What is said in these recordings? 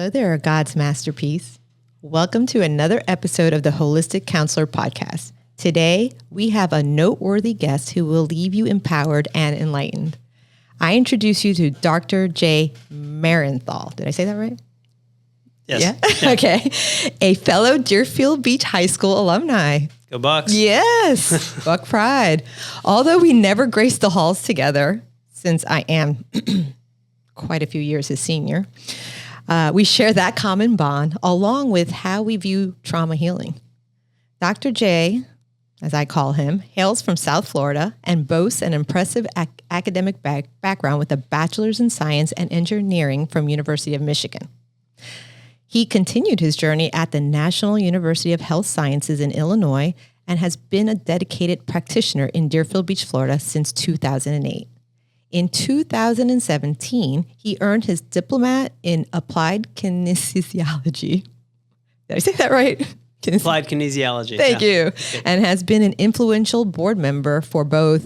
Hello there, God's masterpiece. Welcome to another episode of the Holistic Counselor Podcast. Today, we have a noteworthy guest who will leave you empowered and enlightened. I introduce you to Dr. J. Marienthal. Did I say that right? Yes. Yeah? Okay. A fellow Deerfield Beach High School alumni. Go Bucks. Yes. Buck pride. Although we never graced the halls together, since I am quite a few years his senior, we share that common bond along with how we view trauma healing. Dr. J, as I call him, hails from South Florida and boasts an impressive academic background with a bachelor's in science and engineering from University of Michigan. He continued his journey at the National University of Health Sciences in Illinois and has been a dedicated practitioner in Deerfield Beach, Florida since 2008. In 2017, he earned his diploma in applied kinesiology. Did I say that right? Applied kinesiology. Thank you. And has been an influential board member for both,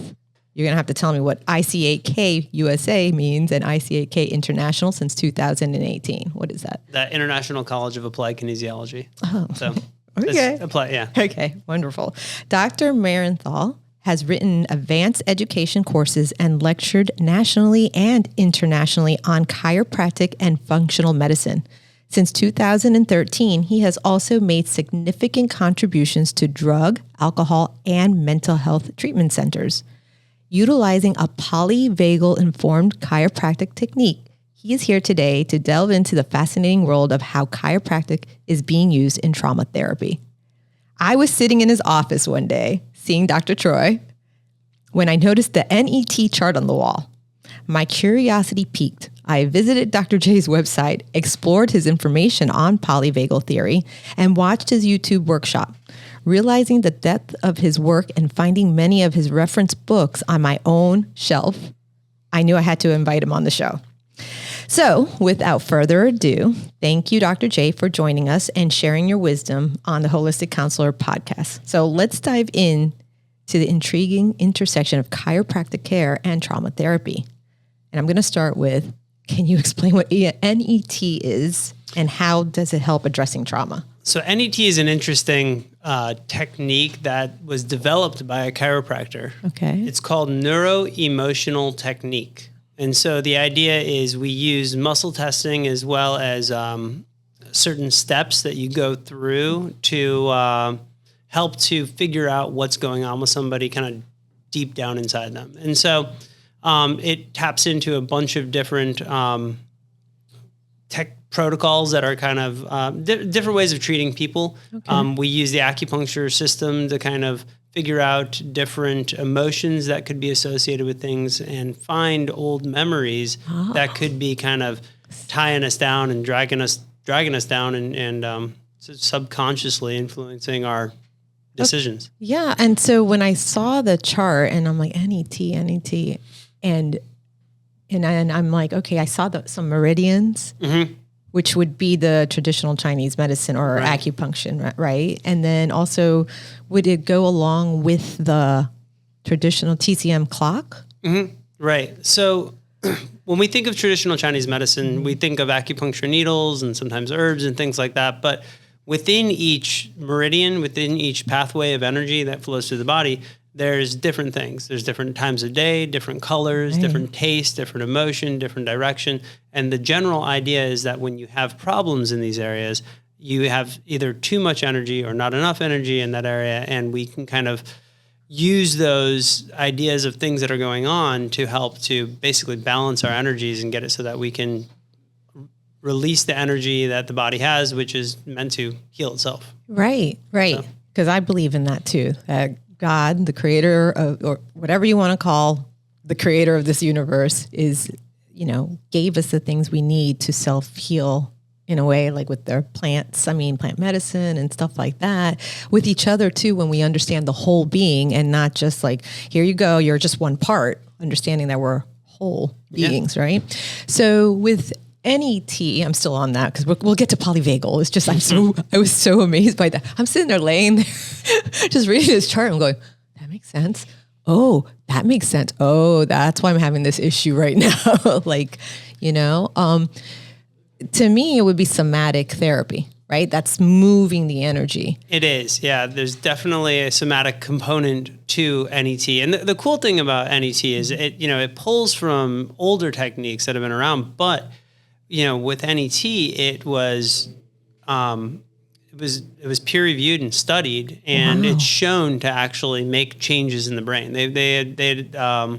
you're going to have to tell me what IC8K USA means and IC8K International since 2018. What is that? The International College of Applied Kinesiology. Oh, so okay. Yeah. Okay, wonderful. Dr. Marienthal has written advanced education courses and lectured nationally and internationally on chiropractic and functional medicine. Since 2013, he has also made significant contributions to drug, alcohol, and mental health treatment centers. Utilizing a polyvagal informed chiropractic technique, he is here today to delve into the fascinating world of how chiropractic is being used in trauma therapy. I was sitting in his office one day, seeing Dr. Troy, when I noticed the NET chart on the wall. My curiosity piqued. I visited Dr. J's website, explored his information on polyvagal theory, and watched his YouTube workshop. Realizing the depth of his work and finding many of his reference books on my own shelf, I knew I had to invite him on the show. So, without further ado, thank you, Dr. J, for joining us and sharing your wisdom on the Holistic Counselor podcast. So let's dive in to the intriguing intersection of chiropractic care and trauma therapy. And I'm going to start with, can you explain what NET is and how does it help addressing trauma? So NET is an interesting technique that was developed by a chiropractor. Okay. It's called Neuro Emotional Technique. And so the idea is we use muscle testing as well as certain steps that you go through to help to figure out what's going on with somebody kind of deep down inside them. And so it taps into a bunch of different tech protocols that are kind of different ways of treating people. Okay. We use the acupuncture system to kind of figure out different emotions that could be associated with things and find old memories that could be kind of tying us down and dragging us down and subconsciously influencing our decisions. Okay. Yeah. And so when I saw the chart and I'm like, NET, and I'm like, okay, I saw some meridians, which would be the traditional Chinese medicine or acupuncture, right? And then also, would it go along with the traditional TCM clock? Mm-hmm. Right. So when we think of traditional Chinese medicine, we think of acupuncture needles and sometimes herbs and things like that. But within each meridian, within each pathway of energy that flows through the body, there's different things. There's different times of day, different colors, different taste, different emotion, different direction. And the general idea is that when you have problems in these areas, you have either too much energy or not enough energy in that area. And we can kind of use those ideas of things that are going on to help to basically balance our energies and get it so that we can release the energy that the body has, which is meant to heal itself. Right. Because I believe in that too. God, the creator of, or whatever you want to call the creator of this universe, is, gave us the things we need to self-heal in a way, like with their plant medicine and stuff like that, with each other too, when we understand the whole being and not just like, here you go, you're just one part, understanding that we're whole beings, right? So with NET, I'm still on that because we'll get to polyvagal. It's just, I was so amazed by that. I'm sitting there laying there, just reading this chart and going, that makes sense. Oh, that makes sense. Oh, that's why I'm having this issue right now. to me, it would be somatic therapy, right? That's moving the energy. It is, yeah. There's definitely a somatic component to NET. And the cool thing about NET is it pulls from older techniques that have been around, but with NET, it was peer reviewed and studied, and it's shown to actually make changes in the brain. There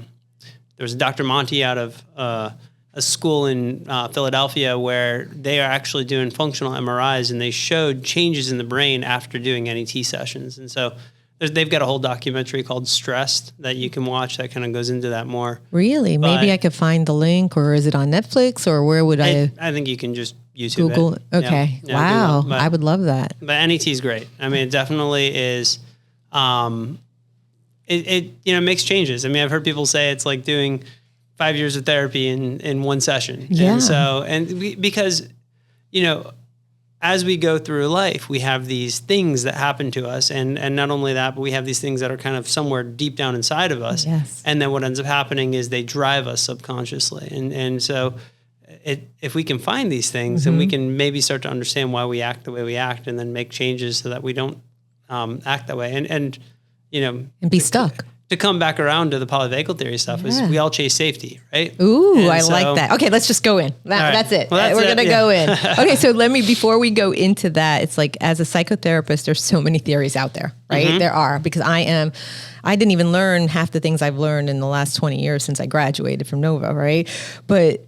was Dr. Monty out of a school in Philadelphia where they are actually doing functional MRIs, and they showed changes in the brain after doing NET sessions. And so they've got a whole documentary called Stressed that you can watch that kind of goes into that more. Really? But maybe I could find the link, or is it on Netflix, or where would I think you can just YouTube Google it. Okay. Yeah, wow. Google it. I would love that. But NET is great. I mean, it definitely is. It makes changes. I mean, I've heard people say it's like doing 5 years of therapy in one session. Yeah. And so, because, as we go through life, we have these things that happen to us. And not only that, but we have these things that are kind of somewhere deep down inside of us. Yes. And then what ends up happening is they drive us subconsciously. And so if we can find these things, then we can maybe start to understand why we act the way we act, and then make changes so that we don't act that way. And be stuck. To come back around to the polyvagal theory stuff is we all chase safety, right? Ooh, and I like that. Okay, let's just go in. That's it. Well, We're going to go in. Okay, so before we go into that, it's like, as a psychotherapist, there's so many theories out there, right? There are, because I didn't even learn half the things I've learned in the last 20 years since I graduated from Nova, right? But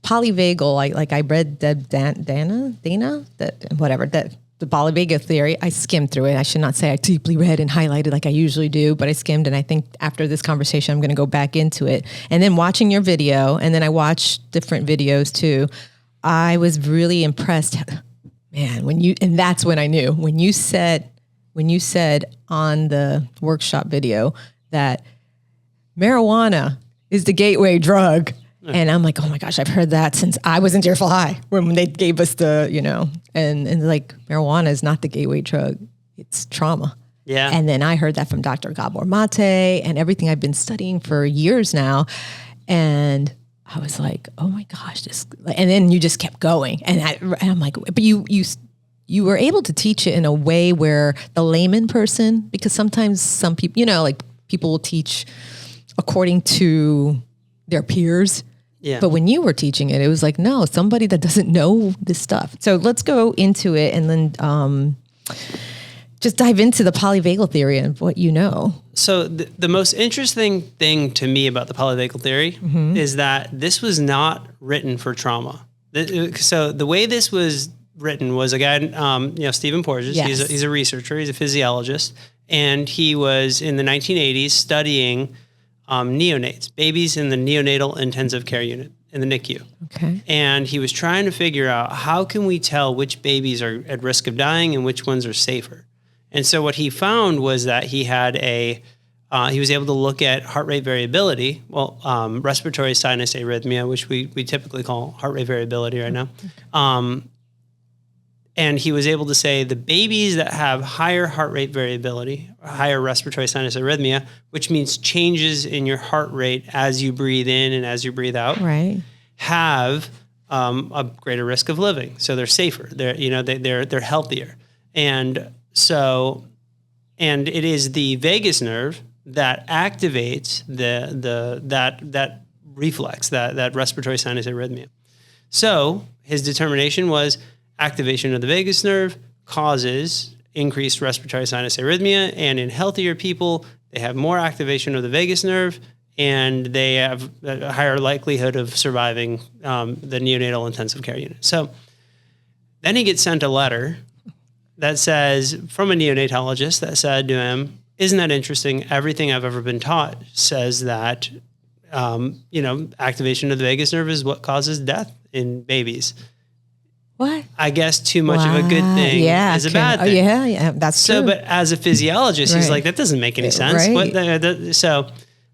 polyvagal, I read the Polyvagal Theory. I skimmed through it. I should not say I deeply read and highlighted like I usually do, but I skimmed, and I think after this conversation, I'm going to go back into it. And then watching your video, and then I watched different videos too, I was really impressed. Man, and that's when I knew, when you said on the workshop video that marijuana is the gateway drug. And I'm like, oh my gosh, I've heard that since I was in Deerfield High, when they gave us the, and like, marijuana is not the gateway drug, it's trauma. Yeah. And then I heard that from Dr. Gabor Mate and everything I've been studying for years now. And I was like, oh my gosh, and then you just kept going. And I'm like, but you were able to teach it in a way where the layman person, because sometimes some people, like, people will teach according to their peers. Yeah. But when you were teaching it, it was like, no, somebody that doesn't know this stuff. So let's go into it, and then just dive into the polyvagal theory and what you know. So the most interesting thing to me about the polyvagal theory is that this was not written for trauma. So the way this was written was a guy, Stephen Porges. Yes. He's a researcher. He's a physiologist. And he was in the 1980s studying neonates, babies in the neonatal intensive care unit in the NICU. Okay. And he was trying to figure out, how can we tell which babies are at risk of dying and which ones are safer? And so what he found was that he had he was able to look at heart rate variability, respiratory sinus arrhythmia, which we typically call heart rate variability right now. And he was able to say the babies that have higher heart rate variability, higher respiratory sinus arrhythmia, which means changes in your heart rate as you breathe in and as you breathe out, right, have a greater risk of living. So they're safer. They're healthier. And it is the vagus nerve that activates that reflex, that respiratory sinus arrhythmia. So his determination was, activation of the vagus nerve causes increased respiratory sinus arrhythmia, and in healthier people, they have more activation of the vagus nerve, and they have a higher likelihood of surviving the neonatal intensive care unit. So then he gets sent a letter that says, from a neonatologist, that said to him, isn't that interesting? Everything I've ever been taught says that, activation of the vagus nerve is what causes death in babies. What? I guess too much of a good thing is a bad thing. Yeah, that's true. But as a physiologist, he's like, that doesn't make any sense. Right.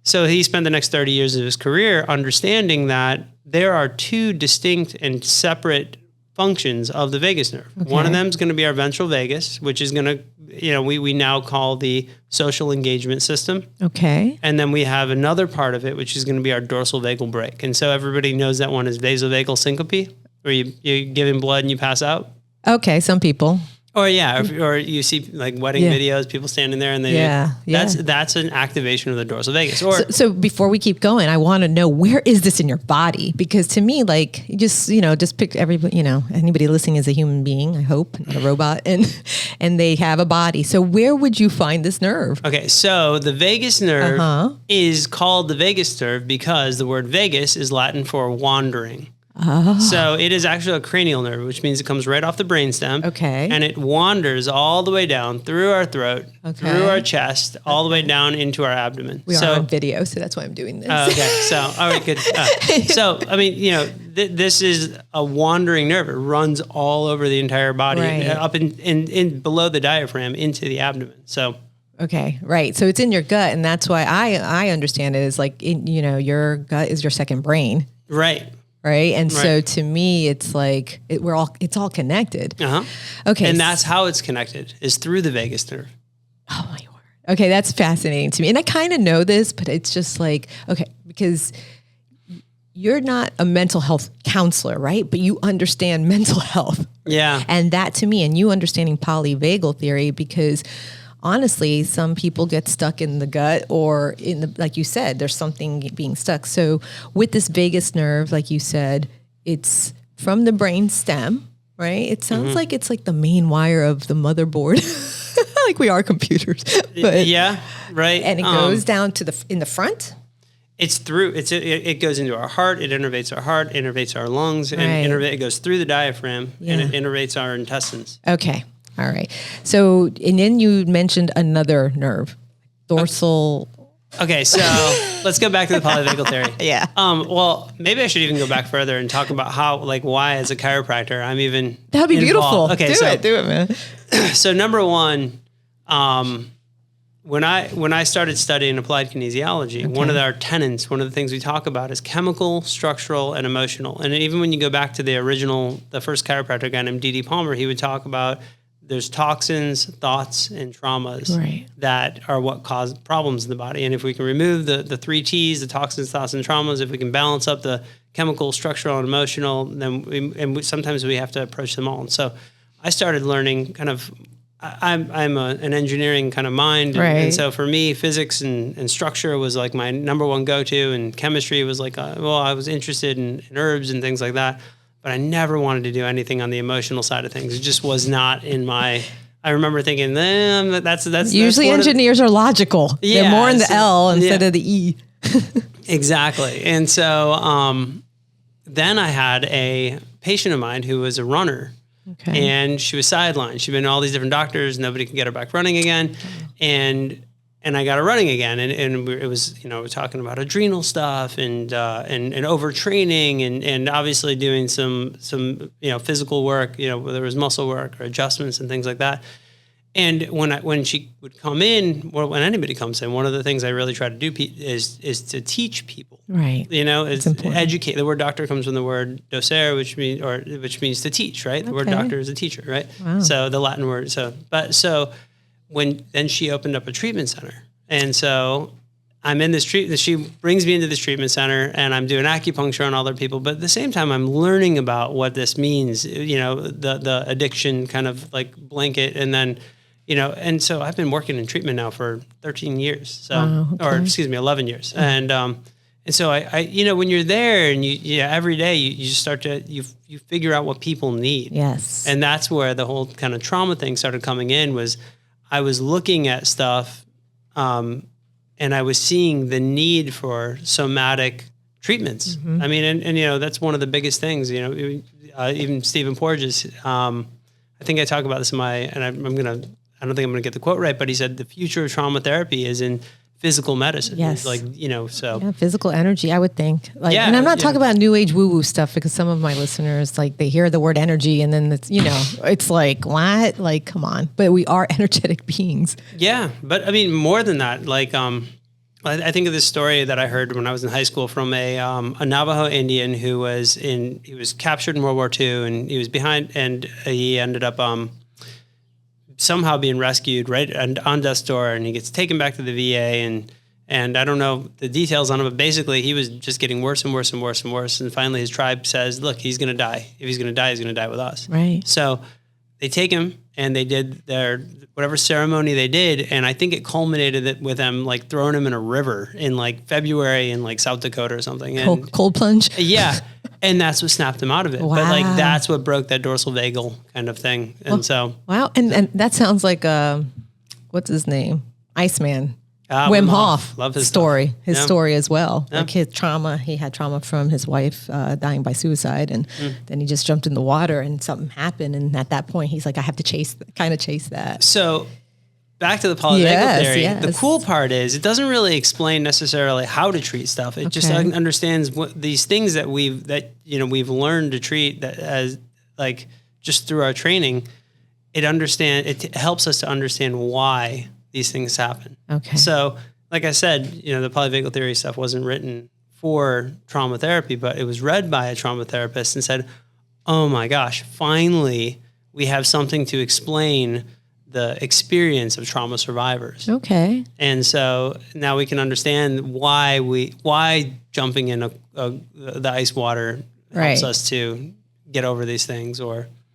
So he spent the next 30 years of his career understanding that there are two distinct and separate functions of the vagus nerve. Okay. One of them is going to be our ventral vagus, which is going to, we now call the social engagement system. Okay. And then we have another part of it, which is going to be our dorsal vagal brake. And so everybody knows that one is vasovagal syncope. where you give him blood and you pass out. Okay, some people. Or or you see like wedding videos, people standing there and that's an activation of the dorsal vagus. Or so before we keep going, I want to know, where is this in your body? Because to me, like, just pick everybody, anybody listening is a human being, I hope, not a robot, and they have a body. So where would you find this nerve? Okay, so the vagus nerve is called the vagus nerve because the word vagus is Latin for wandering. Oh. So it is actually a cranial nerve, which means it comes right off the brainstem. Okay. And it wanders all the way down through our throat, through our chest, all the way down into our abdomen. We are on video, so that's why I'm doing this. Okay. So, all right, good. So, I mean, this is a wandering nerve. It runs all over the entire body, up in below the diaphragm into the abdomen. So. Okay, right. So it's in your gut, and that's why I understand it as like, your gut is your second brain. Right. Right. And so to me, it's like it's all connected. Okay. And that's how it's connected, is through the vagus nerve. Oh my word. Okay. That's fascinating to me. And I kind of know this, but it's just like, okay, because you're not a mental health counselor, right? But you understand mental health. Yeah. And that to me, and you understanding polyvagal theory, because honestly, some people get stuck in the gut or like you said, there's something being stuck. So with this vagus nerve, like you said, it's from the brain stem, right? It sounds like it's like the main wire of the motherboard, like we are computers. But, yeah, right. And it goes down in the front. It's through. It goes into our heart. It innervates our heart, innervates our lungs, and it goes through the diaphragm, and it innervates our intestines. Okay. All right. So, and then you mentioned another nerve, dorsal. Okay. So let's go back to the polyvagal theory. Yeah. Well, maybe I should even go back further and talk about why as a chiropractor, I'm even That'd be involved. Beautiful. Okay. Do it, man. So number one, when I started studying applied kinesiology, one of our tenets, one of the things we talk about is chemical, structural, and emotional. And even when you go back to the first chiropractor guy named D.D. Palmer, he would talk about there's toxins, thoughts, and traumas that are what cause problems in the body. And if we can remove the three T's, the toxins, thoughts, and traumas, if we can balance up the chemical, structural, and emotional, then sometimes we have to approach them all. And so I started learning kind of, I'm an engineering kind of mind. And so for me, physics and structure was like my number one go-to, and chemistry was like, I was interested in herbs and things like that. But I never wanted to do anything on the emotional side of things. It just was not in my. I remember thinking, that's usually engineers are logical. They're more in the L instead of the E. Exactly. And so then I had a patient of mine who was a runner, and she was sidelined. She'd been to all these different doctors. Nobody could get her back running again, and I got her running again, and it was, we're talking about adrenal stuff and overtraining and obviously doing some physical work, whether it was muscle work or adjustments and things like that. And when she would come in, or when anybody comes in, one of the things I really try to do is to teach people, right? It's educate. The word doctor comes from the word docere, which means to teach, right? The word doctor is a teacher, right? Wow. So the Latin word. Then she opened up a treatment center. And so I'm in this treatment, she brings me into this treatment center, and I'm doing acupuncture on other people. But at the same time, I'm learning about what this means, the addiction kind of like blanket. And then, and so I've been working in treatment now for 13 years. So, or excuse me, 11 years. And so I when you're there and every day you just start to, you figure out what people need. Yes. And that's where the whole kind of trauma thing started coming in. Was I was looking at stuff, and I was seeing the need for somatic treatments. I mean, and that's one of the biggest things. Even Stephen Porges. I think I talk about this in I don't think I'm gonna get the quote right, but he said the future of trauma therapy is in physical medicine. Yes. Physical energy, I would think. And I'm not talking about new age woo-woo stuff, because some of my listeners, they hear the word energy and then it's, it's like, what? Like, come on. But we are energetic beings. Yeah. But I mean, more than that, I think of this story that I heard when I was in high school from a Navajo Indian he was captured in World War II, and he was behind, and he ended up, somehow being rescued right on death's door, and he gets taken back to the VA, And I don't know the details on it, but basically he was just getting worse and worse and worse and worse. And finally his tribe says, look, he's going to die. If he's going to die, he's going to die with us. Right. So they take him and they did their whatever ceremony they did. And I think it culminated with them like throwing him in a river in like February in like South Dakota or something. And cold plunge. Yeah. And that's what snapped him out of it. Wow. But like, that's what broke that dorsal vagal kind of thing. And Wow. And that sounds like, what's his name? Iceman. Wim Hof. Love his story. Stuff. His story as well. Yeah. Like his trauma. He had trauma from his wife dying by suicide, and then he just jumped in the water, and something happened. And at that point, he's like, I have to chase that. So back to the polyvagal theory. Yes. The cool part is it doesn't really explain necessarily how to treat stuff. It just understands what these things that we've learned to treat that as like just through our training. It helps us to understand why these things happen. Okay. So, like I said, the polyvagal theory stuff wasn't written for trauma therapy, but it was read by a trauma therapist and said, oh my gosh, finally we have something to explain the experience of trauma survivors. Okay. And so now we can understand why jumping in the ice water helps us to get over these things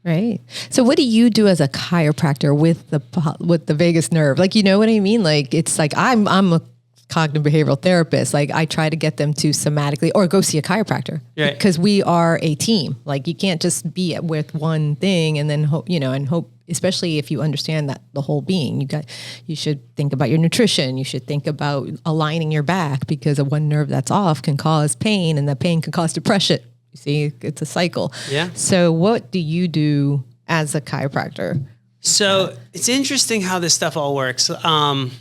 Right. So what do you do as a chiropractor with the vagus nerve? Like, you know what I mean? Like, it's like, I'm a cognitive behavioral therapist. Like, I try to get them to somatically or go see a chiropractor because we are a team. Like, you can't just be with one thing and then hope, especially if you understand that the whole being, you should think about your nutrition. You should think about aligning your back, because of one nerve that's off can cause pain, and the pain can cause depression. See, it's a cycle. Yeah. So what do you do as a chiropractor? So it's interesting how this stuff all works. Back to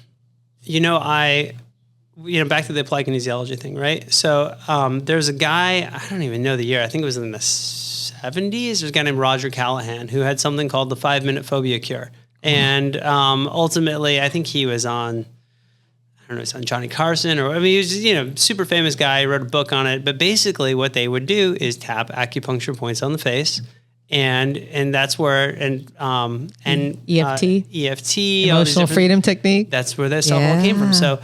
the applied kinesiology thing, right? So there's a guy, I don't even know the year, I think it was in the 70s. There's a guy named Roger Callahan who had something called the 5-minute phobia cure. And ultimately, I think he was on, it's on Johnny Carson, he was, super famous guy, wrote a book on it. But basically what they would do is tap acupuncture points on the face. And that's where, EFT, emotional freedom technique. That's where that stuff all came from. So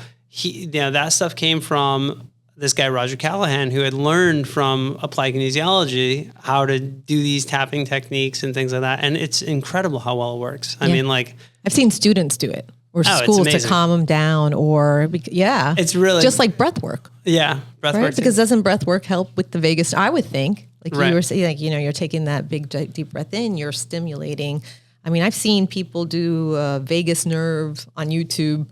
that stuff came from this guy, Roger Callahan, who had learned from applied kinesiology how to do these tapping techniques and things like that. And it's incredible how well it works. I mean, like, I've seen students do it. Or schools to calm them down, it's really just like breath work. Yeah, breath work. Because doesn't breath work help with the vagus? I would think, like you were saying, you're taking that big deep breath in, you're stimulating. I mean, I've seen people do vagus nerve on YouTube,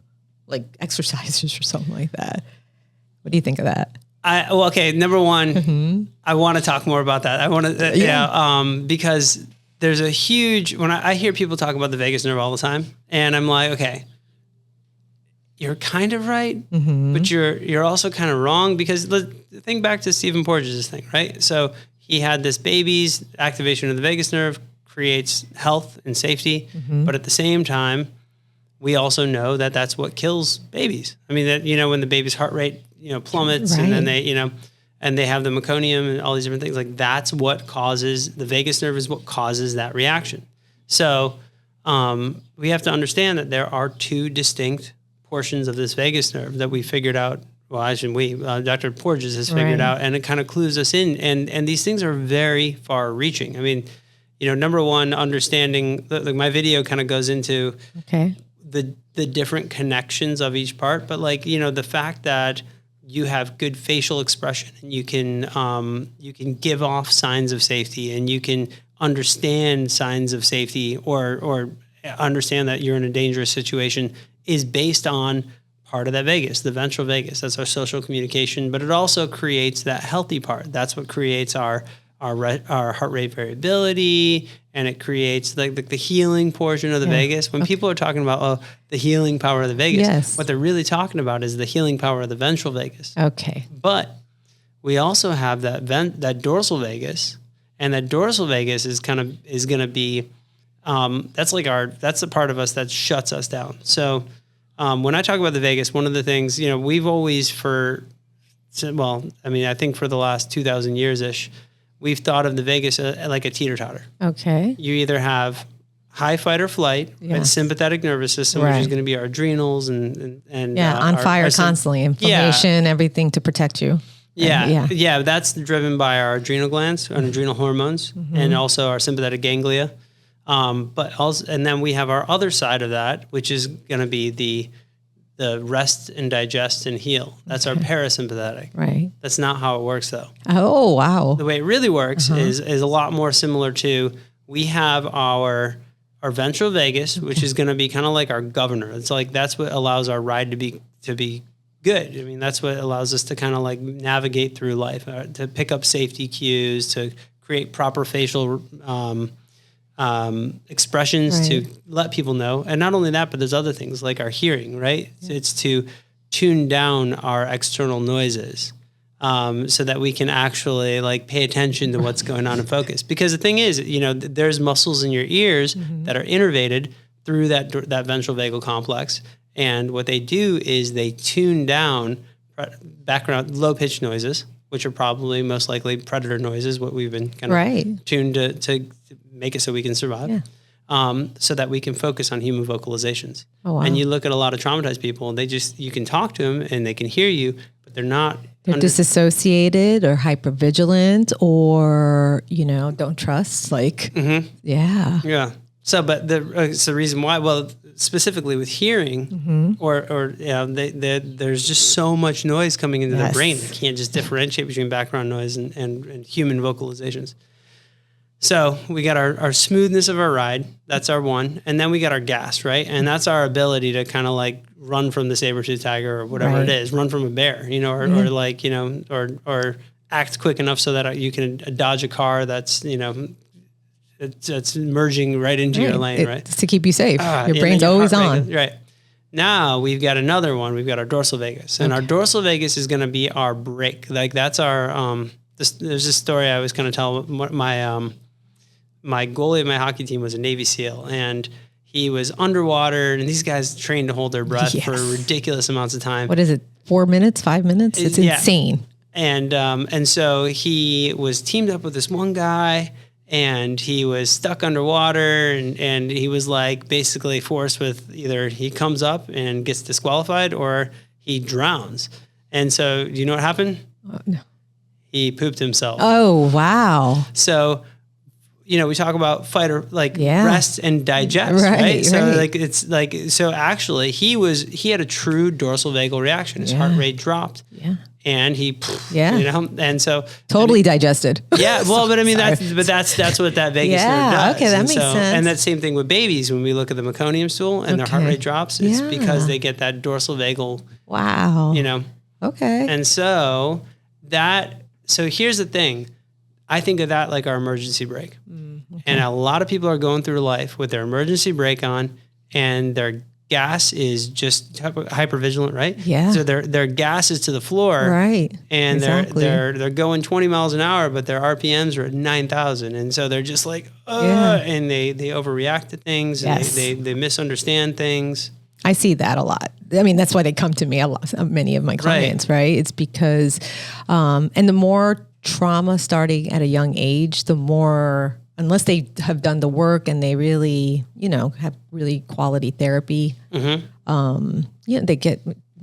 like exercises or something like that. What do you think of that? Number one, I want to talk more about that. I want to, because there's a huge, when I hear people talk about the vagus nerve all the time, and I'm like, okay, you're kind of right, but you're also kind of wrong, because think back to Stephen Porges' thing, right? So he had this baby's activation of the vagus nerve creates health and safety, but at the same time, we also know that that's what kills babies. I mean, that, when the baby's heart rate, plummets, and then they, and they have the meconium and all these different things, like that's what causes, the vagus nerve is what causes that reaction. So we have to understand that there are two distinct portions of this vagus nerve that we figured out. Well, actually, Dr. Porges has figured out, and it kind of clues us in. And these things are very far reaching. I mean, number one, understanding, like my video kind of goes into the different connections of each part, but the fact that you have good facial expression, and you can give off signs of safety, and you can understand signs of safety or understand that you're in a dangerous situation, is based on part of that vagus, the ventral vagus. That's our social communication, but it also creates that healthy part. That's what creates our heart rate variability, and it creates the healing portion of the vagus. When people are talking about the healing power of the vagus, what they're really talking about is the healing power of the ventral vagus. Okay. But we also have that dorsal vagus, and that dorsal vagus is going to be that's the part of us that shuts us down. So when I talk about the vagus, one of the things, we've always I think for the last 2,000 years ish, we've thought of the vagus like a teeter-totter. Okay. You either have high fight or flight, and sympathetic nervous system, which is going to be our adrenals and on fire constantly, inflammation, everything to protect you. Yeah. That's driven by our adrenal glands and adrenal hormones, and also our sympathetic ganglia. But also, and then we have our other side of that, which is going to be the rest and digest and heal. That's our parasympathetic. Right. That's not how it works, though. Oh, wow. The way it really works is a lot more similar to, we have our ventral vagus, which is going to be kind of like our governor. It's like, that's what allows our ride to be good. I mean, that's what allows us to kind of like navigate through life, to pick up safety cues, to create proper facial expressions to let people know. And not only that, but there's other things like our hearing, right? Yeah. It's to tune down our external noises, so that we can actually like pay attention to what's going on and focus. Because the thing is, there's muscles in your ears that are innervated through that ventral vagal complex. And what they do is they tune down background low pitch noises, which are probably most likely predator noises, what we've been kind of tuned to make it so we can survive, so that we can focus on human vocalizations. Oh, wow. And you look at a lot of traumatized people, and you can talk to them and they can hear you, but they're not. They're disassociated or hypervigilant or, don't trust. Yeah. So, but it's the reason why, well, specifically with hearing there's just so much noise coming into their brain. They can't just differentiate between background noise and human vocalizations. So we got our smoothness of our ride. That's our one. And then we got our gas, right? And that's our ability to kind of like run from the saber-toothed tiger or whatever it is, run from a bear, or act quick enough so that you can dodge a car that's, it's merging right into your lane, right? It's to keep you safe. Your brain's always on. Right. Now we've got another one. We've got our dorsal vagus. And our dorsal vagus is going to be our brake. Like that's our, there's this story I was going to tell. My goalie of my hockey team was a Navy SEAL, and he was underwater, and these guys trained to hold their breath for ridiculous amounts of time. What is it? 4 minutes, 5 minutes? It's insane. And so he was teamed up with this one guy, and he was stuck underwater, and he was like basically forced with either he comes up and gets disqualified or he drowns. And so do you know what happened? No. He pooped himself. Oh, wow. So we talk about fight or rest and digest, right? So actually he had a true dorsal vagal reaction. His heart rate dropped. Yeah. And he, and so totally digested. Yeah. Well, but I mean, that's what that vagus nerve does. Okay. That makes sense. And that same thing with babies, when we look at the meconium stool and their heart rate drops, it's because they get that dorsal vagal. Wow. Okay. And so here's the thing. I think of that like our emergency brake. And a lot of people are going through life with their emergency brake on, and their gas is just hypervigilant, right? Yeah. So their gas is to the floor, right? And they're going 20 miles an hour, but their RPMs are at 9,000, and so they're just like, and they overreact to things, and they misunderstand things. I see that a lot. I mean, that's why they come to me a lot. Many of my clients, right? It's because, and the more trauma starting at a young age, the more, unless they have done the work and they really, have really quality therapy, they get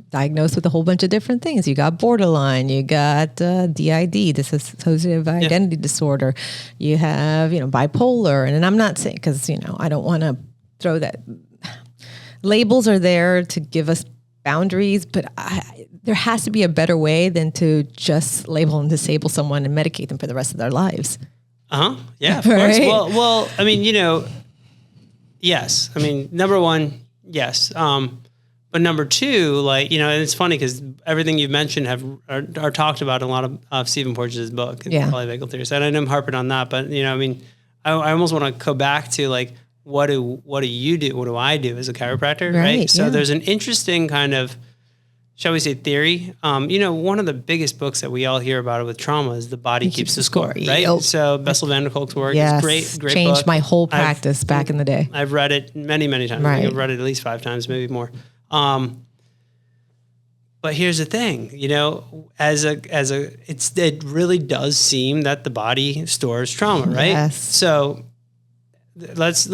diagnosed with a whole bunch of different things. You got borderline, you got DID, dissociative identity disorder, you have, bipolar. And I'm not saying, because, I don't want to throw that. Labels are there to give us boundaries, but there has to be a better way than to just label and disable someone and medicate them for the rest of their lives. Yeah, of course. Well, I mean, yes. I mean, number one, yes. But number two, and it's funny because everything you've mentioned are talked about in a lot of Stephen Porges' book, Polyvagal Theory. And I'm harping on that, but I almost want to go back to what do you do? What do I do as a chiropractor? Right. So there's an interesting kind of, shall we say, theory. One of the biggest books that we all hear about with trauma is The Body Keeps the Score, right? So Bessel van der Kolk's work is great changed book. My whole practice back in the day. I've read it many, many times. Right. I've read it at least 5 times, maybe more. But here's the thing, it really does seem that the body stores trauma, right? Yes. So let's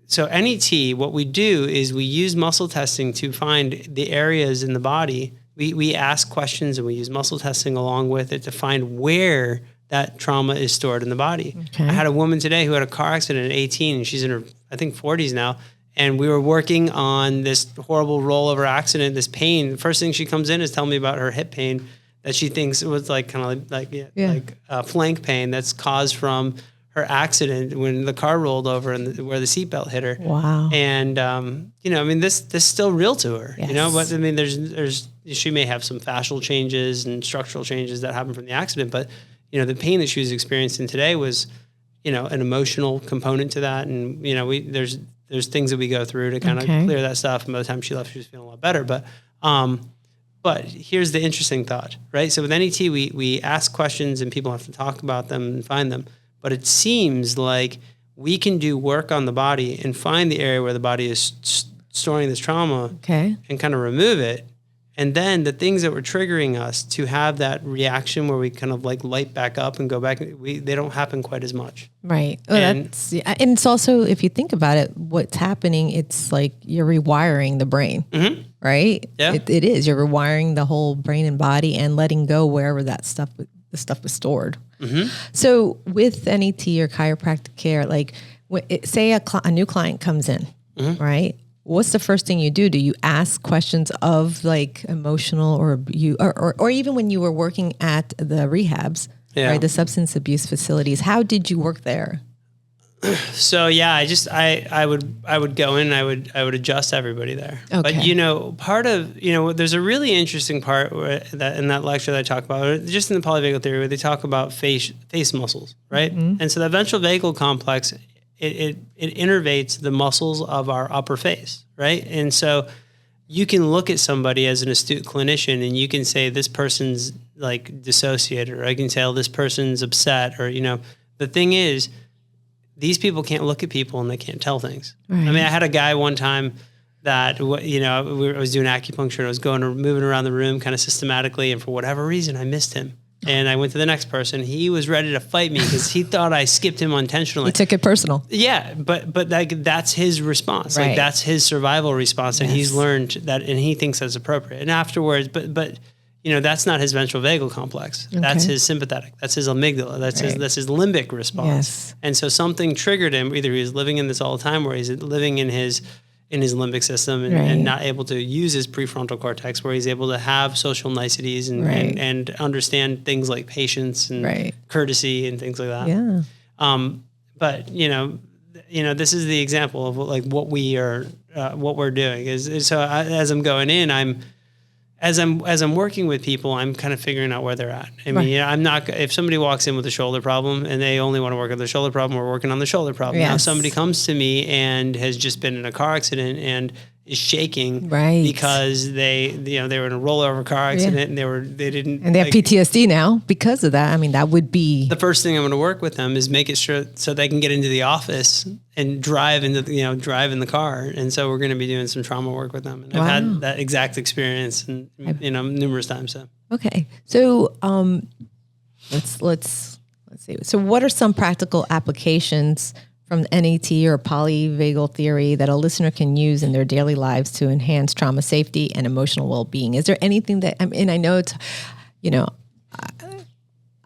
so NET, what we do is we use muscle testing to find the areas in the body. We ask questions and we use muscle testing along with it to find where that trauma is stored in the body. Okay. I had a woman today who had a car accident at 18 and she's in her, I think 40s now. And we were working on this horrible rollover accident, this pain. The first thing she comes in is telling me about her hip pain that she thinks it was like kind of like flank pain that's caused from her accident when the car rolled over and where the seatbelt hit her. Wow. And, you know, I mean, this is still real to her, Yes. you know, but I mean, she may have some fascial changes and structural changes that happened from the accident, but you know, the pain that she was experiencing today was, you know, an emotional component to that. And, you know, there's things that we go through to kind of clear that stuff. And by the time she left, she was feeling a lot better. But here's the interesting thought, right? So with NET, we ask questions and people have to talk about them and find them. But it seems like we can do work on the body and find the area where the body is storing this trauma and kind of remove it. And then the things that were triggering us to have that reaction where we kind of like light back up and go back, they don't happen quite as much. Right. And it's also, if you think about it, what's happening, it's like you're rewiring the brain, right? Yeah. It is. You're rewiring the whole brain and body and letting go wherever the stuff was stored. So with NET or chiropractic care, like say a new client comes in, right? What's the first thing you do? Do you ask questions of like emotional or even when you were working at the rehabs, right? The substance abuse facilities, how did you work there? So yeah, I would go in and I would adjust everybody there. Okay. But you know, there's a really interesting part that in that lecture that I talk about, just in the polyvagal theory, where they talk about face muscles, right? And so the ventral vagal complex, it innervates the muscles of our upper face, right? And so you can look at somebody as an astute clinician and you can say this person's like dissociated, or I can tell this person's upset, or, you know, the thing is, these people can't look at people and they can't tell things. Right. I mean, I had a guy one time that, you know, I was doing acupuncture and I was moving around the room kind of systematically, and for whatever reason, I missed him. And I went to the next person. He was ready to fight me because he thought I skipped him intentionally. He took it personal. Yeah, but like that's his response. Right. Like that's his survival response, and he's learned that, and he thinks that's appropriate. And afterwards, but you know, that's not his ventral vagal complex. Okay. That's his sympathetic. That's his amygdala. That's his limbic response. Yes. And so something triggered him. Either he was living in this all the time, or he's living in his limbic system and not able to use his prefrontal cortex, where he's able to have social niceties and understand things like patience and courtesy and things like that. Yeah. But you know, this is the example of what we're doing is so as I'm going in, as I'm working with people, I'm kind of figuring out where they're at. I mean, I'm not, if somebody walks in with a shoulder problem and they only want to work on the shoulder problem, we're working on the shoulder problem. Yes. Now, if somebody comes to me and has just been in a car accident and is shaking because they were in a rollover car accident and they didn't. And they have PTSD now because of that. I mean, that would be. The first thing I'm going to work with them is make it sure so they can get into the office and drive in the car. And so we're going to be doing some trauma work with them. And I've had that exact experience and, numerous times. So. Okay. So, let's see. So what are some practical applications from NET or polyvagal theory that a listener can use in their daily lives to enhance trauma safety and emotional well-being? Is there anything that, and I know it's,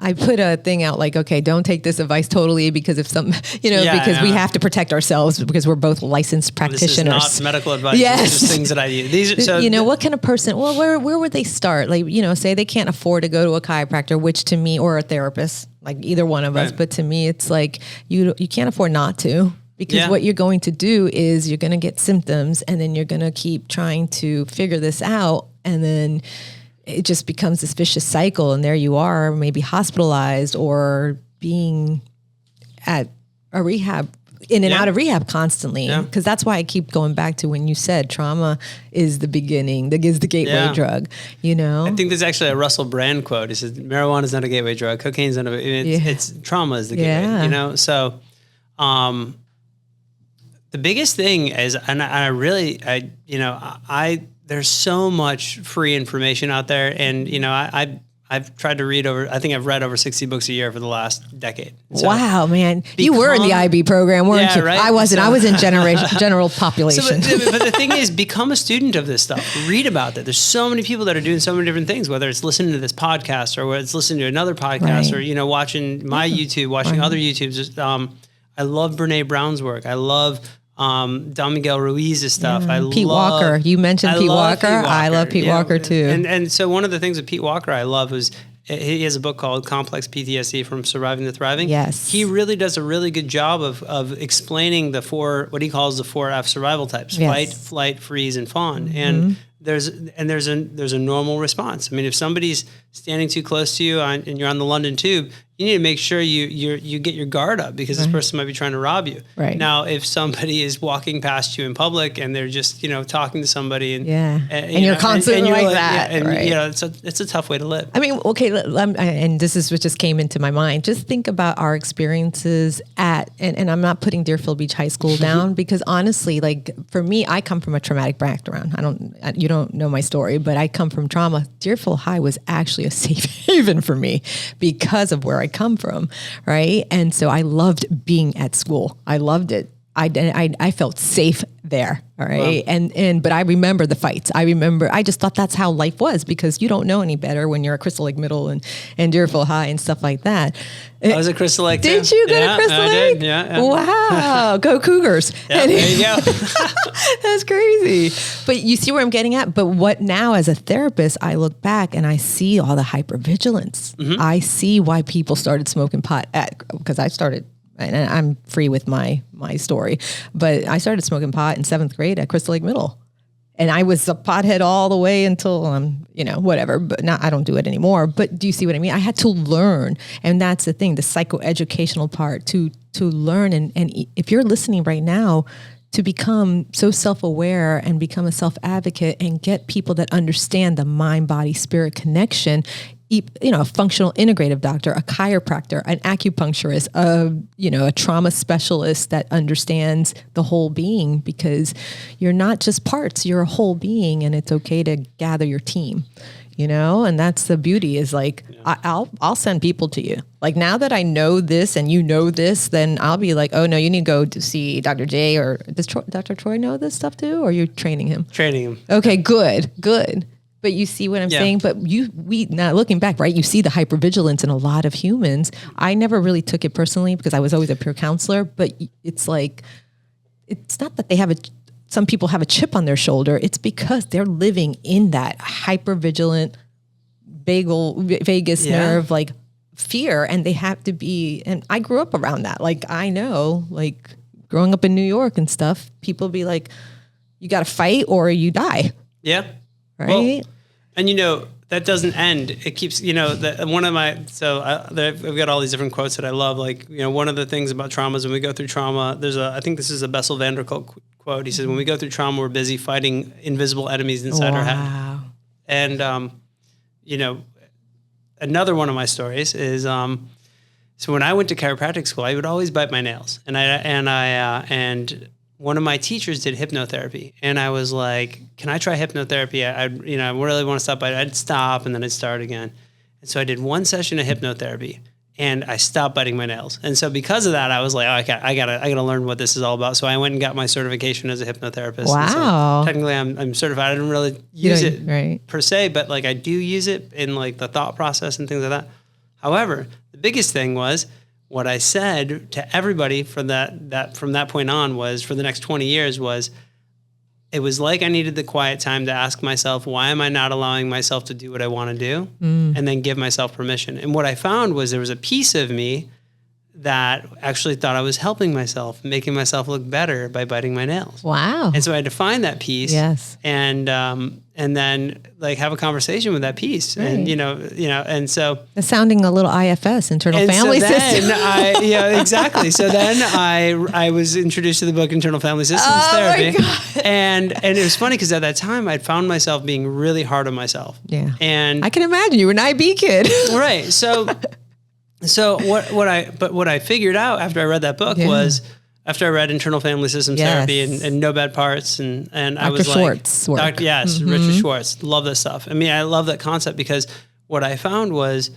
I put a thing out like, okay, don't take this advice totally because if some, because we have to protect ourselves because we're both licensed practitioners. This is not medical advice. Yes. These are just things that I use. These are, what can a person, well, where would they start? Like, say they can't afford to go to a chiropractor, which to me, or a therapist, like either one of us, but to me, it's like, you can't afford not to. Because what you're going to do is you're going to get symptoms and then you're going to keep trying to figure this out. And then it just becomes this vicious cycle. And there you are, maybe hospitalized or being at a rehab, in and out of rehab constantly. Because that's why I keep going back to when you said trauma is the beginning, that is the gateway drug, I think there's actually a Russell Brand quote. He says, marijuana is not a gateway drug. Cocaine is not it's trauma is the gateway, So, the biggest thing is, and there's so much free information out there, and I I've tried to read I think I've read over 60 books a year for the last decade. So wow, man. You were in the IB program, weren't you? Right? I wasn't. I was in general population. But the thing is, become a student of this stuff. Read about that. There's so many people that are doing so many different things, whether it's listening to this podcast or whether it's listening to another podcast or, watching my YouTube, watching other YouTubes. I love Brene Brown's work. I love Don Miguel Ruiz's stuff. I Pete Walker. You mentioned Pete Walker. I love Pete Walker too. And so one of the things with Pete Walker I love is he has a book called Complex PTSD from Surviving to Thriving. Yes. He really does a really good job of explaining what he calls the 4F survival types: fight, flight, freeze, and fawn. And there's a normal response. I mean, if somebody's standing too close to you and you're on the London Tube, you need to make sure you get your guard up because this person might be trying to rob you. Right. Now, if somebody is walking past you in public and they're just talking to somebody and you're constantly like that, it's a tough way to live. I mean, okay, and this is what just came into my mind. Just think about our experiences and I'm not putting Deerfield Beach High School down because honestly, like for me, I come from a traumatic background. You don't know my story, but I come from trauma. Deerfield High was actually a safe haven for me because of where I come from, right? And so I loved being at school. I loved it. I felt safe there, all right? Wow. But I remember the fights. I just thought that's how life was because you don't know any better when you're at Crystal Lake Middle and Deerfield High and stuff like that. I was at Crystal Lake Did too. you go to Crystal Lake? Did. Yeah. Wow. Go Cougars. Yeah, there you go. That's crazy. But you see where I'm getting at? But what now as a therapist, I look back and I see all the hypervigilance. Mm-hmm. I see why people started smoking pot because I started, and I'm free with my story, but I started smoking pot in 7th grade at Crystal Lake Middle. And I was a pothead all the way until, whatever, but I don't do it anymore. But do you see what I mean? I had to learn. And that's the thing, the psychoeducational part to learn. And if you're listening right now, to become so self-aware and become a self-advocate and get people that understand the mind, body, spirit connection, a functional integrative doctor, a chiropractor, an acupuncturist, a trauma specialist that understands the whole being because you're not just parts, you're a whole being and it's okay to gather your team, and that's the beauty is like, I'll send people to you. Like now that I know this and you know this, then I'll be like, oh no, you need to go to see Dr. J or does Dr. Troy know this stuff too? Or are you training him? Training him. Okay, good. But you see what I'm saying? But we now looking back, right? You see the hypervigilance in a lot of humans. I never really took it personally because I was always a peer counselor, but it's like, it's not that some people have a chip on their shoulder. It's because they're living in that hypervigilant vagus nerve, like fear. And they have to be, and I grew up around that. Like, I know, like growing up in New York and stuff, people be like, you got to fight or you die. Yeah. Right. Well, and that doesn't end. It keeps, one of my, I've got all these different quotes that I love. Like, one of the things about trauma is when we go through trauma, I think this is a Bessel van der Kolk quote. He says, when we go through trauma, we're busy fighting invisible enemies inside our head. And, another one of my stories is, so when I went to chiropractic school, I would always bite my nails and one of my teachers did hypnotherapy and I was like, can I try hypnotherapy? I really want to stop. I'd stop and then I'd start again. And so I did one session of hypnotherapy and I stopped biting my nails. And so because of that, I was like, oh, I gotta learn what this is all about. So I went and got my certification as a hypnotherapist. Wow. So technically I'm certified. I didn't really use it per se, but like I do use it in like the thought process and things like that. However, the biggest thing was, what I said to everybody from that point on was for the next 20 years was, it was like I needed the quiet time to ask myself, why am I not allowing myself to do what I want to do? And then give myself permission. And what I found was there was a piece of me that actually thought I was helping myself, making myself look better by biting my nails. Wow. And so I had to find that piece. Yes. And then like have a conversation with that piece. Right. And, and so. It's sounding a little IFS, internal family system. Exactly. So then I was introduced to the book Internal Family Systems Therapy. My God. And it was funny because at that time I'd found myself being really hard on myself. Yeah. And I can imagine you were an IB kid. Right. So what I figured out after I read that book was, after I read Internal Family Systems Therapy and No Bad Parts and I was like, Schwartz work. Richard Schwartz, love this stuff. I mean, I love that concept because what I found was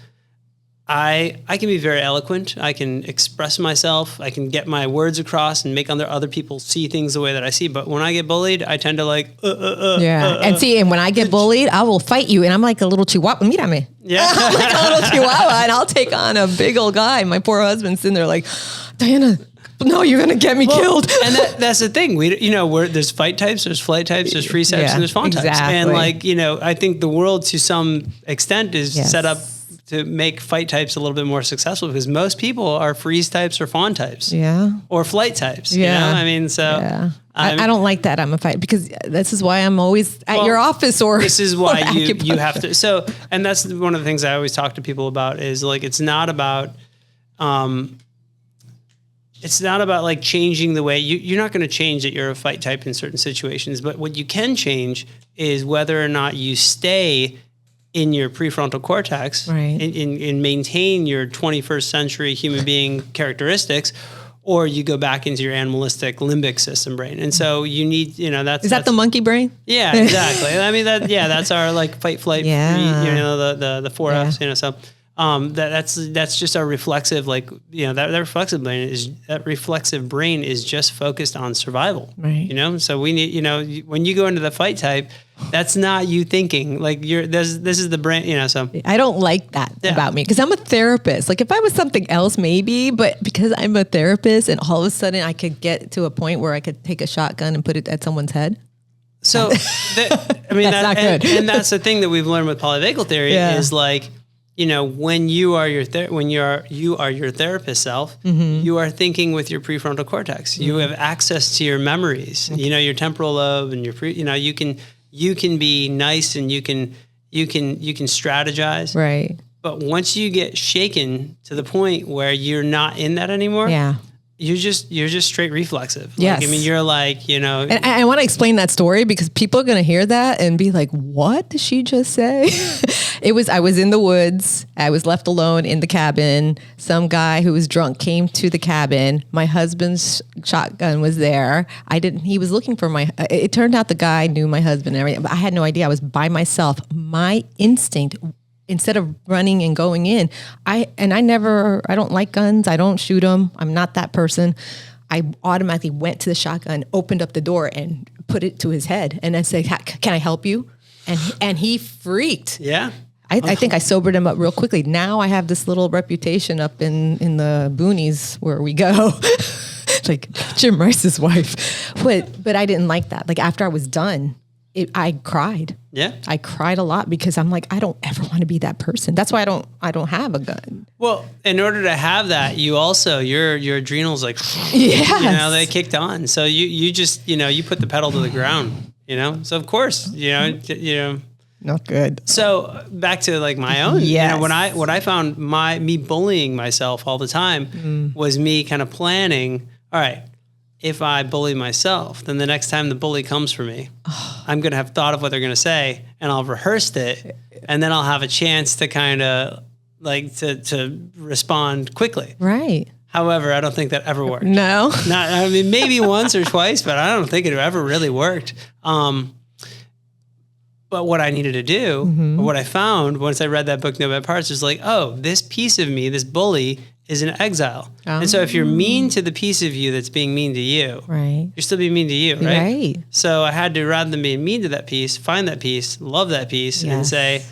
I can be very eloquent. I can express myself. I can get my words across and make other people see things the way that I see. But when I get bullied, I tend to like, And when I get bullied, I will fight you. And I'm like a little chihuahua. Mírame. Yeah. I'm like a little chihuahua, and I'll take on a big old guy. My poor husband's sitting there like, Diana, no, you're going to get me killed. And that's the thing. There's fight types, there's flight types, there's freeze types, and there's fawn types. And I think the world to some extent is set up to make fight types a little bit more successful, because most people are freeze types or fawn types. Yeah. Or flight types. Yeah. You know? I mean, so. Yeah. I don't like that. I'm a fight, because this is why I'm always at your office this is why you have to. So, and that's one of the things I always talk to people about is like, it's not about like changing the way you're not going to change that you're a fight type in certain situations, but what you can change is whether or not you stay in your prefrontal cortex and maintain your 21st century human being characteristics, or you go back into your animalistic limbic system brain. And so you need, is that the monkey brain? Yeah, exactly. I mean, that's our like fight, flight, the 4Fs, so. That's just our reflexive, that reflexive brain is just focused on survival, right? So we need, when you go into the fight type, that's not you thinking like this is the brain, so. I don't like that about me, because I'm a therapist. Like if I was something else, maybe, but because I'm a therapist and all of a sudden I could get to a point where I could take a shotgun and put it at someone's head. So, that's not good. And that's the thing that we've learned with polyvagal theory is like, when you are your therapist self, you are thinking with your prefrontal cortex. You have access to your memories. Your temporal lobe and you can be nice and you can strategize. Right. But once you get shaken to the point where you're not in that anymore, you're just straight reflexive. Yes. Like, I mean, you're like, And I want to explain that story, because people are going to hear that and be like, what did she just say? I was in the woods. I was left alone in the cabin. Some guy who was drunk came to the cabin. My husband's shotgun was there. He was looking for it turned out the guy knew my husband and everything, but I had no idea. I was by myself. My instinct, instead of running and going in, I don't like guns. I don't shoot them. I'm not that person. I automatically went to the shotgun, opened up the door and put it to his head. And I said, can I help you? And he freaked. Yeah. I think I sobered him up real quickly. Now I have this little reputation up in the boonies where we go, like Jim Rice's wife. But I didn't like that. Like after I was done, I cried. Yeah. I cried a lot, because I'm like, I don't ever want to be that person. That's why I don't have a gun. Well, in order to have that, you also, your adrenals like, they kicked on. So you just, you put the pedal to the ground, so of course, not good. So back to like my own, when I found me bullying myself all the time was me kind of planning, all right, if I bully myself, then the next time the bully comes for me, I'm going to have thought of what they're going to say, and I'll rehearsed it, and then I'll have a chance to kind of like to respond quickly. Right. However, I don't think that ever worked. No. Maybe once or twice, but I don't think it ever really worked. But what I needed to do, or what I found once I read that book, No Bad Parts, was like, oh, this piece of me, this bully, is in exile. And so if you're mean to the piece of you that's being mean to you, right, you're still being mean to you, right? So I had to, rather than being mean to that piece, find that piece, love that piece, and say,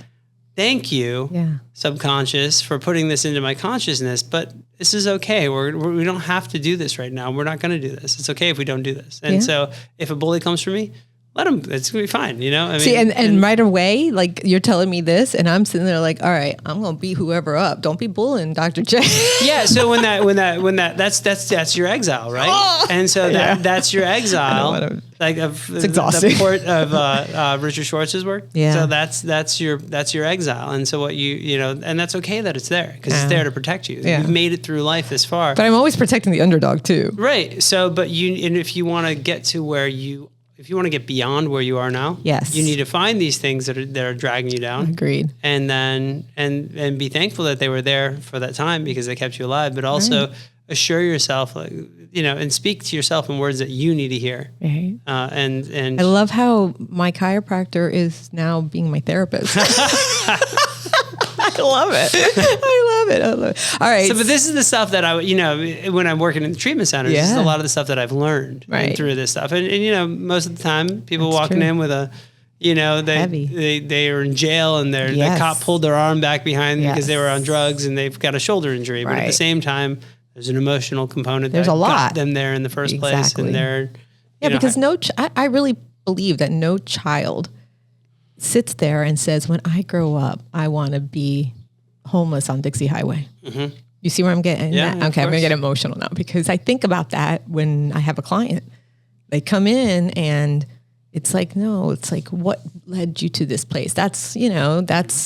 thank you, subconscious, for putting this into my consciousness, but this is okay. We don't have to do this right now. We're not going to do this. It's okay if we don't do this. And so if a bully comes for me, let him, it's going to be fine, See, and right away, like you're telling me this, and I'm sitting there like, all right, I'm going to beat whoever up. Don't be bullying Dr. J. Yeah. So when that's your exile, right? Oh, and so that's your exile. It's exhausting. The port of Richard Schwartz's work. Yeah. So that's your exile. And so what and that's okay that it's there, because it's there to protect you. You've made it through life this far. But I'm always protecting the underdog too. Right. So, and if you want to get to where if you want to get beyond where you are now, you need to find these things that are dragging you down. Agreed. And then and be thankful that they were there for that time, because they kept you alive. But also assure yourself, and speak to yourself in words that you need to hear. Right. And I love how my chiropractor is now being my therapist. love it. All right. So, but this is the stuff that when I'm working in the treatment centers, this is a lot of the stuff that I've learned through this stuff. And most of the time people walking in with they are in jail and the cop pulled their arm back behind them because they were on drugs and they've got a shoulder injury. But at the same time, there's an emotional component that got them there in the first place. And they're, because I really believe that no child sits there and says, when I grow up, I want to be homeless on Dixie Highway. Mm-hmm. You see where I'm getting at? Okay, I'm going to get emotional now because I think about that when I have a client. They come in and it's like, no, it's like, what led you to this place? That's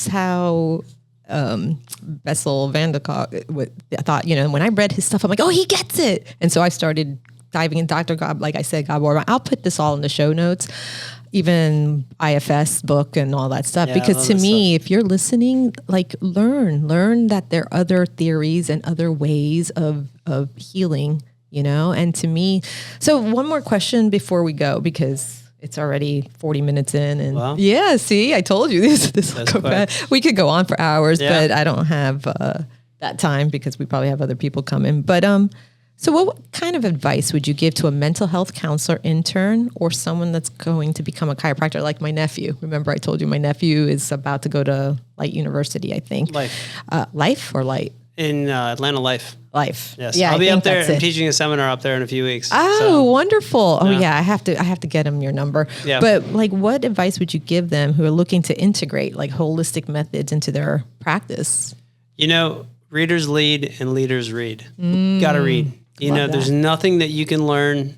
how Bessel van der Kolk, I thought, when I read his stuff, I'm like, oh, he gets it. And so I started diving in. Dr. Gob, like I said, Gabor, I'll put this all in the show notes, even IFS book and all that stuff. Because to me, if you're listening, like learn that there are other theories and other ways of healing, and to me, so one more question before we go, because it's already 40 minutes in and see, I told you this will go bad. We could go on for hours, but I don't have that time because we probably have other people coming. But so what kind of advice would you give to a mental health counselor intern or someone that's going to become a chiropractor like my nephew? Remember I told you my nephew is about to go to Light University, I think. Life or Light? In Atlanta, Life. Yes. Yeah, I'll be up there. I'm teaching a seminar up there in a few weeks. Oh, wonderful. Oh yeah. I have to get him your number. Yeah. But like, what advice would you give them who are looking to integrate like holistic methods into their practice? Readers lead and leaders read. Got to read. There's nothing that you can learn.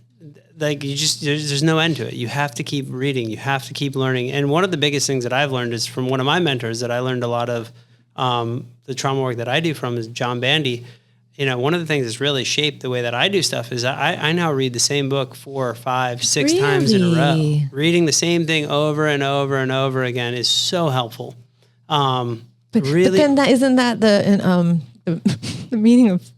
Like there's no end to it. You have to keep reading. You have to keep learning. And one of the biggest things that I've learned is from one of my mentors that I learned a lot of the trauma work that I do from is John Bandy. One of the things that's really shaped the way that I do stuff is I now read the same book 4 or 5, 6 times in a row. Reading the same thing over and over and over again is so helpful. But then isn't that the meaning of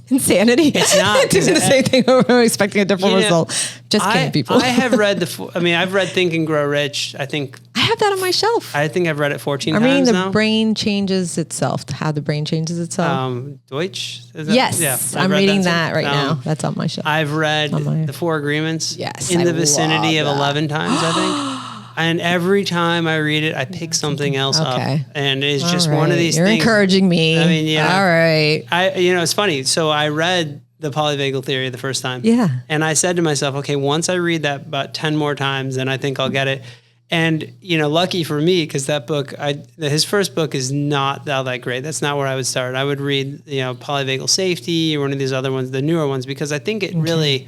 insanity? It's not doing the same thing over and over, expecting a different result. Just kidding, people. I have read I've read Think and Grow Rich. I think I have that on my shelf. I think I've read it 14 times reading now. The brain changes itself. How the brain changes itself. Deutsch. Yes, yeah, I'm reading that right now. That's on my shelf. I've read The 4 Agreements. Yes, in the vicinity of 11 times, I think. And every time I read it, I pick something else up. And it's just one of these things. You're encouraging me. I mean, yeah. All right. It's funny. So I read the Polyvagal Theory the first time. Yeah. And I said to myself, okay, once I read that about 10 more times, then I think I'll get it. And, lucky for me, because that book, his first book is not all that great. That's not where I would start. I would read, Polyvagal Safety or one of these other ones, the newer ones, because I think it really...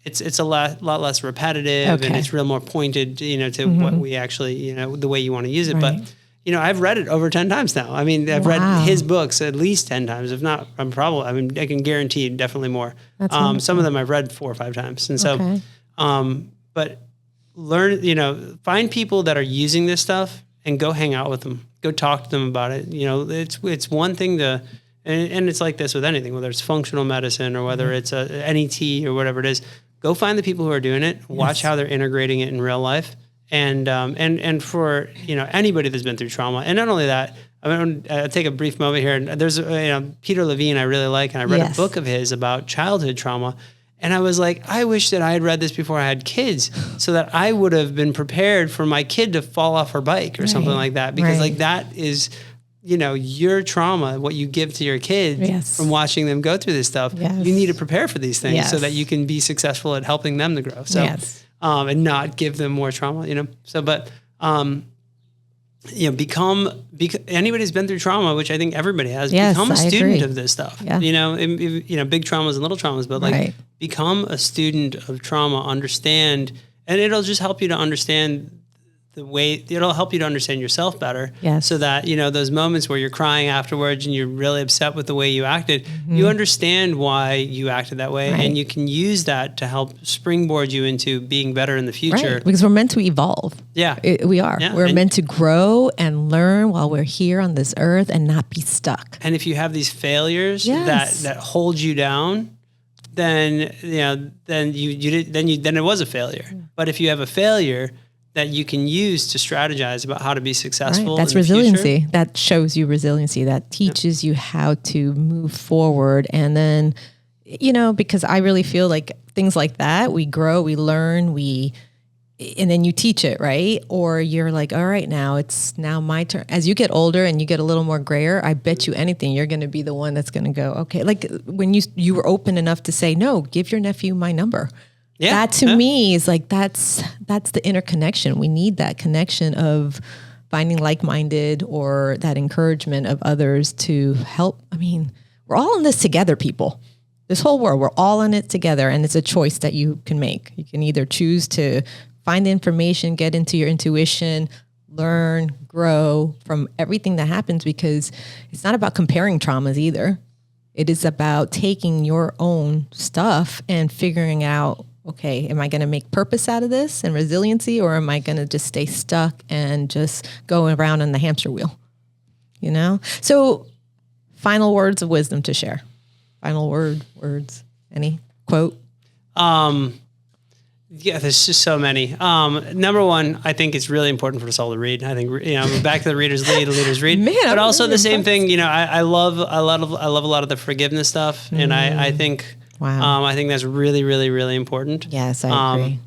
It's a lot less repetitive and it's real more pointed, to what we actually, the way you want to use it. Right. But, I've read it over 10 times now. I mean, I've read his books at least 10 times. If not, I can guarantee definitely more. Some of them I've read 4 or 5 times. And so, but learn, find people that are using this stuff and go hang out with them. Go talk to them about it. It's one thing to, and it's like this with anything, whether it's functional medicine or whether it's a NET or whatever it is. Go find the people who are doing it. Watch how they're integrating it in real life, and for anybody that's been through trauma, and not only that. I'll take a brief moment here. There's Peter Levine I really like, and I read a book of his about childhood trauma, and I was like, I wish that I had read this before I had kids, so that I would have been prepared for my kid to fall off her bike or something like that, because like that is. Your trauma, what you give to your kids from watching them go through this stuff, you need to prepare for these things so that you can be successful at helping them to grow. So, and not give them more trauma, So, but, anybody who's been through trauma, which I think everybody has, become a student of this stuff. Yeah. Big traumas and little traumas, but become a student of trauma, understand, and it'll just help you to understand it'll help you to understand yourself better. So that, those moments where you're crying afterwards and you're really upset with the way you acted, you understand why you acted that way. And you can use that to help springboard you into being better in the future. Right. Because we're meant to evolve. Yeah. We are. Yeah. We're meant to grow and learn while we're here on this earth and not be stuck. And if you have these failures that hold you down, then, then it was a failure. But if you have a failure, that you can use to strategize about how to be successful. Right. That's in the resiliency. future. That shows you resiliency. That teaches you how to move forward. And then, because I really feel like things like that, we grow, we learn, and then you teach it, right? Or you're like, all right, now it's now my turn. As you get older and you get a little more grayer, I bet you anything, you're going to be the one that's going to go, okay. Like when you were open enough to say, no, give your nephew my number. Yeah, that to me is like, that's the interconnection. We need that connection of finding like-minded or that encouragement of others to help. I mean, we're all in this together, people. This whole world, we're all in it together, and it's a choice that you can make. You can either choose to find the information, get into your intuition, learn, grow from everything that happens, because it's not about comparing traumas either. It is about taking your own stuff and figuring out, okay, am I going to make purpose out of this and resiliency, or am I going to just stay stuck and just go around on the hamster wheel? So final words of wisdom to share. Final words, any quote? Yeah, there's just so many. Number one, I think it's really important for us all to read. I think, back to the readers lead, the leaders read. Man, but I'm also really the same impressed. thing, I love a lot of the forgiveness stuff. And I think, Wow. I think that's really, really, really important. Yes, I agree.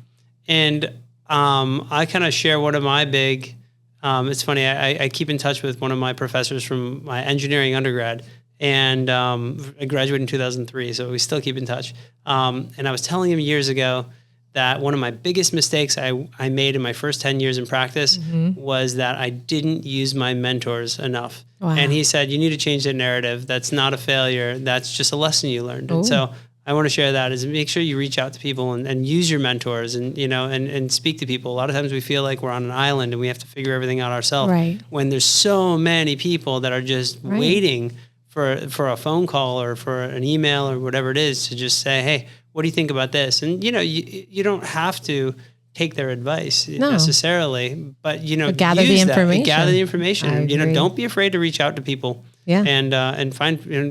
And I kind of share one of my big, it's funny, I keep in touch with one of my professors from my engineering undergrad, and I graduated in 2003, so we still keep in touch. And I was telling him years ago that one of my biggest mistakes I made in my first 10 years in practice was that I didn't use my mentors enough. Wow. And he said, you need to change that narrative. That's not a failure. That's just a lesson you learned. Ooh. And so I want to share that, is make sure you reach out to people and use your mentors and, and speak to people. A lot of times we feel like we're on an island and we have to figure everything out ourselves. Right. When there's so many people that are just waiting for a phone call or for an email or whatever it is to just say, hey, what do you think about this? And, you don't have to take their advice necessarily, but, gather the information. Gather the information. I agree. Don't be afraid to reach out to people. Yeah. And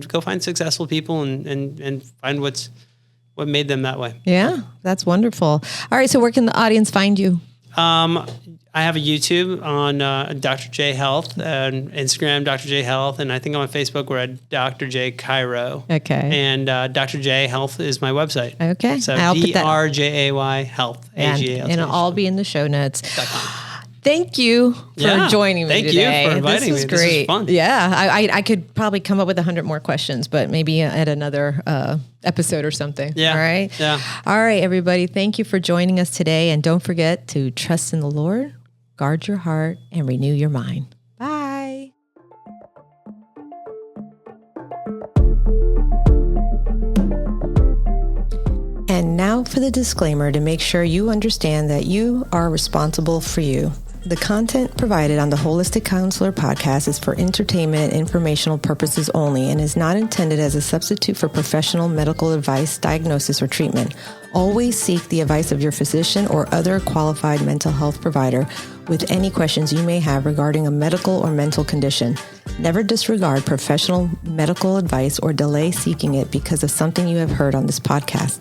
go find successful people and find what made them that way. Yeah, that's wonderful. All right. So where can the audience find you? I have a YouTube on Dr. J Health, and Instagram Dr. J Health, and I think on Facebook we're at Dr. J Chiro. Okay. And Dr. J Health is my website. Okay. So I'll put that- DRJAY Health. And it'll all be in the show notes. Thank you for Yeah, joining me thank today. you for inviting This was me. This was great. fun. Yeah, I could probably come up with 100 more questions, but maybe at another episode or something. Yeah. All right. Yeah. All right, everybody. Thank you for joining us today, and don't forget to trust in the Lord, guard your heart, and renew your mind. Bye. And now for the disclaimer to make sure you understand that you are responsible for you. The content provided on the Holistic Counselor podcast is for entertainment and informational purposes only and is not intended as a substitute for professional medical advice, diagnosis, or treatment. Always seek the advice of your physician or other qualified mental health provider with any questions you may have regarding a medical or mental condition. Never disregard professional medical advice or delay seeking it because of something you have heard on this podcast.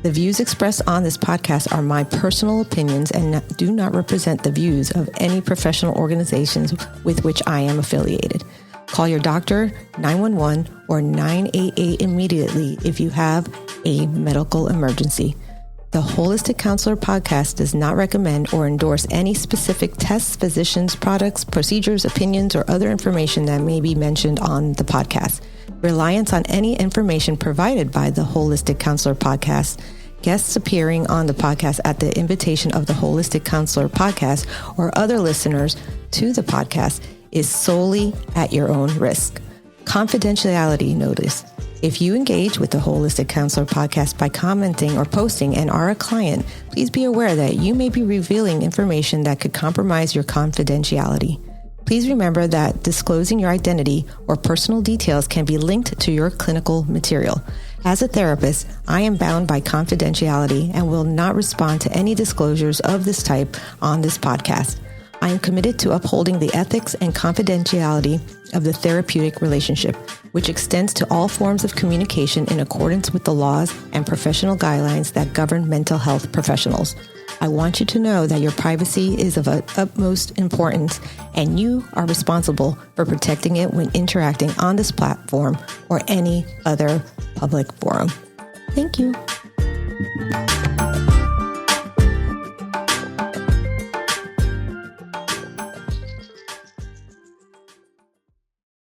The views expressed on this podcast are my personal opinions and do not represent the views of any professional organizations with which I am affiliated. Call your doctor, 911, or 988 immediately if you have a medical emergency. The Holistic Counselor podcast does not recommend or endorse any specific tests, physicians, products, procedures, opinions, or other information that may be mentioned on the podcast. Reliance on any information provided by the Holistic Counselor podcast, guests appearing on the podcast at the invitation of the Holistic Counselor podcast, or other listeners to the podcast is solely at your own risk. Confidentiality notice. If you engage with the Holistic Counselor podcast by commenting or posting and are a client, please be aware that you may be revealing information that could compromise your confidentiality. Please remember that disclosing your identity or personal details can be linked to your clinical material. As a therapist, I am bound by confidentiality and will not respond to any disclosures of this type on this podcast. I am committed to upholding the ethics and confidentiality of the therapeutic relationship, which extends to all forms of communication in accordance with the laws and professional guidelines that govern mental health professionals. I want you to know that your privacy is of utmost importance, and you are responsible for protecting it when interacting on this platform or any other public forum. Thank you.